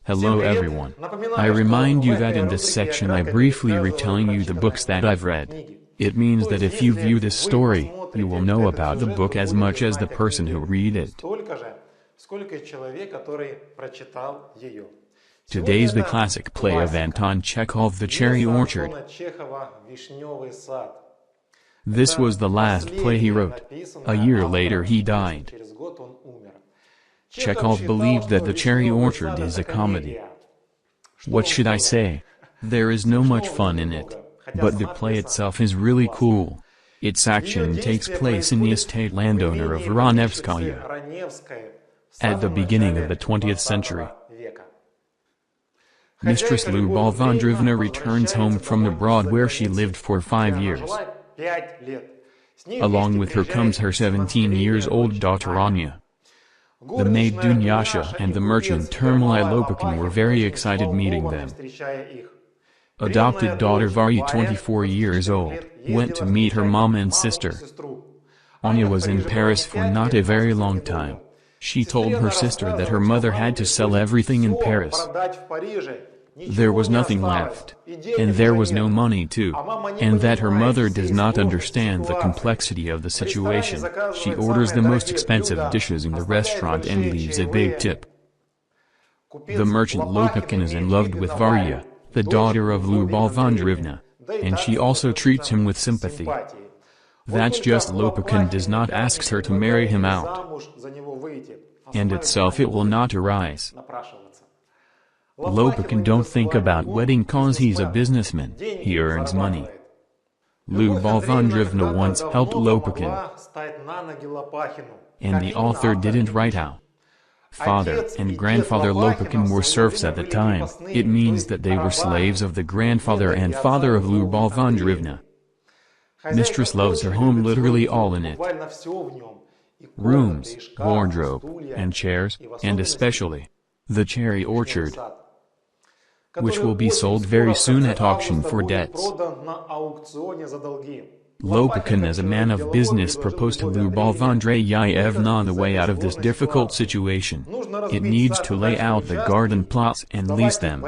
Hello everyone. I remind you that in this section I briefly retelling you the books that I've read. It means that if you view this story, you will know about the book as much as the person who read it. Today's the classic play of Anton Chekhov, The Cherry Orchard. This was the last play he wrote. A year later he died. Chekhov believed that The Cherry Orchard is a comedy. What should I say? There is no much fun in it, but the play itself is really cool. Its action takes place in the estate landowner of Ranevskaya at the beginning of the 20th century. Mistress Lyubov Andreevna returns home from abroad where she lived for 5 years. Along with her comes her 17-years-old daughter Anya. The maid Dunyasha and the merchant Termilai Lopakin were very excited meeting them. Adopted daughter Varya, 24 years old, went to meet her mom and sister. Anya was in Paris for not a very long time. She told her sister that her mother had to sell everything in Paris. There was nothing left, and there was no money too, and that her mother does not understand the complexity of the situation. She orders the most expensive dishes in the restaurant and leaves a big tip. The merchant Lopakin is in love with Varya, the daughter of Lyubov Andreevna, and she also treats him with sympathy. That's just Lopakin does not ask her to marry him out, and itself it will not arise. Lopakin don't think about wedding cause he's a businessman, he earns money. Lyubov Andreevna once helped Lopakin, and the author didn't write how. Father and grandfather Lopakin were serfs at the time. It means that they were slaves of the grandfather and father of Lyubov Andreevna. Mistress loves her home, literally all in it. Rooms, wardrobe, and chairs, and especially the cherry orchard, which will be sold very soon at auction for debts. Lopakin, as a man of business, proposed to Lyubov Andreevna the way out of this difficult situation. It needs to lay out the garden plots and lease them.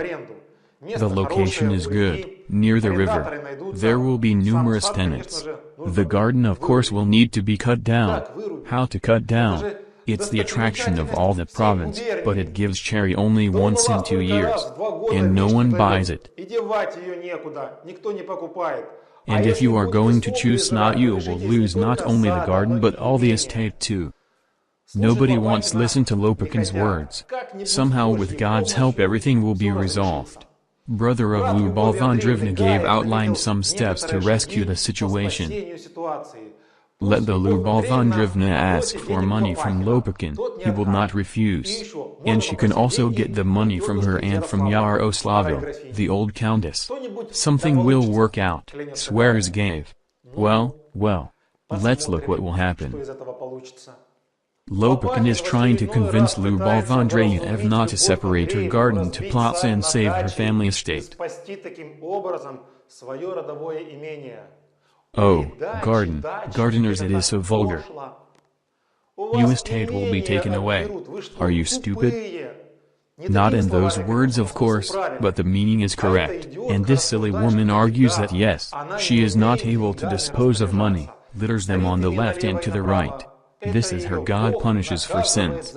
The location is good, near the river. There will be numerous tenants. The garden of course will need to be cut down. How to cut down? It's the attraction of all the province, but it gives cherry only once in 2 years, and no one buys it. And if you are going to choose not, you will lose not only the garden but all the estate too. Nobody wants listen to Lopakin's words. Somehow with God's help everything will be resolved. Brother of Lyubov Andreevna gave outlined some steps to rescue the situation. Let the Lyubov Andreevna ask for money from Lopakin, he will not refuse. And she can also get the money from her aunt from Yaroslavl, the old countess. Something will work out, swears gave. Well, let's look what will happen. Lopakin is trying to convince Lyubov Andreevna to separate her garden to plots and save her family estate. Oh, gardeners, it is so vulgar. Your estate will be taken away. Are you stupid? Not in those words of course, but the meaning is correct, and this silly woman argues that yes, she is not able to dispose of money, litters them on the left and to the right. This is her God punishes for sins.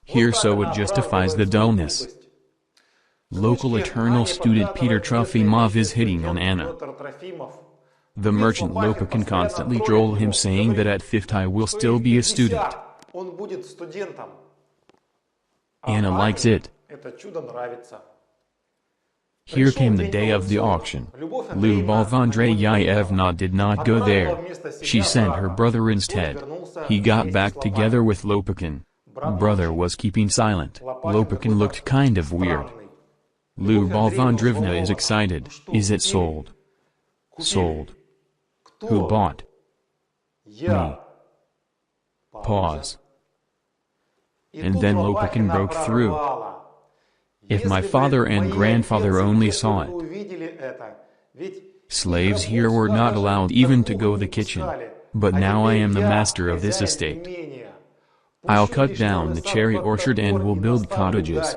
Here so it justifies the dullness. Local eternal student Peter Trofimov is hitting on Anna. The merchant Lopakin constantly troll him saying that at 50 I will still be a student. Anna likes it. Here came the day of the auction. Lyubov Andreevna did not go there. She sent her brother instead. He got back together with Lopakin. Brother was keeping silent. Lopakin looked kind of weird. Lyubov Andreevna is excited. Is it sold? Sold. Who bought? Me. Pause. And then Lopakin broke through. If my father and grandfather only saw it. Slaves here were not allowed even to go to the kitchen. But now I am the master of this estate. I'll cut down the cherry orchard and will build cottages.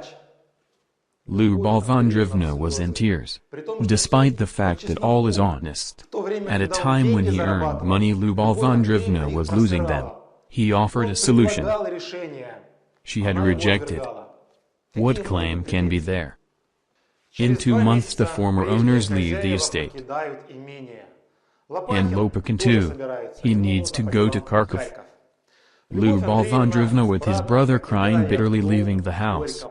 Lyubov Andreevna was in tears. Despite the fact that all is honest, at a time when he earned money Lyubov Andreevna was losing them. He offered a solution. She had rejected. What claim can be there? In 2 months the former owners leave the estate. And Lopakin too. He needs to go to Kharkov. Lyubov Andreevna with his brother crying bitterly leaving the house.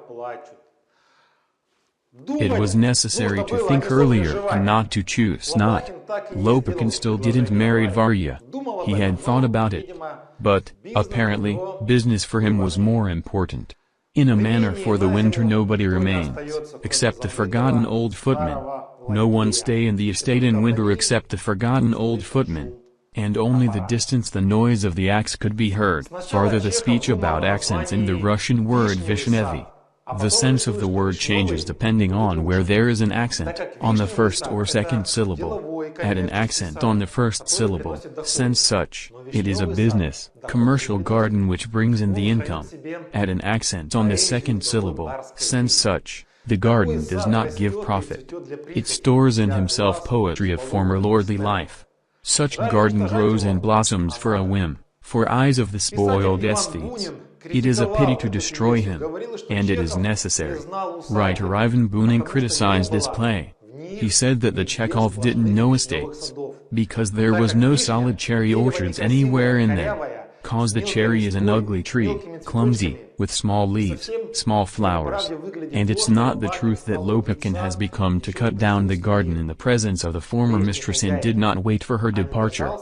It was necessary to think earlier and not to choose not. Lopakin still didn't marry Varya. He had thought about it. But, apparently, business for him was more important. In a manner for the winter nobody remains, except the forgotten old footman. No one stay in the estate in winter except the forgotten old footman. And only the distance the noise of the axe could be heard. Farther the speech about accents in the Russian word Vishnevy. The sense of the word changes depending on where there is an accent, on the first or second syllable. Add an accent on the first syllable, sense such, it is a business, commercial garden which brings in the income. Add an accent on the second syllable, sense such, the garden does not give profit. It stores in himself poetry of former lordly life. Such garden grows and blossoms for a whim, for eyes of the spoiled aesthetes. It is a pity to destroy him. And it is necessary. Writer Ivan Bunin criticized this play. He said that the Chekhov didn't know estates. Because there was no solid cherry orchards anywhere in them. Cause the cherry is an ugly tree, clumsy, with small leaves, small flowers. And it's not the truth that Lopakin has become to cut down the garden in the presence of the former mistress and did not wait for her departure.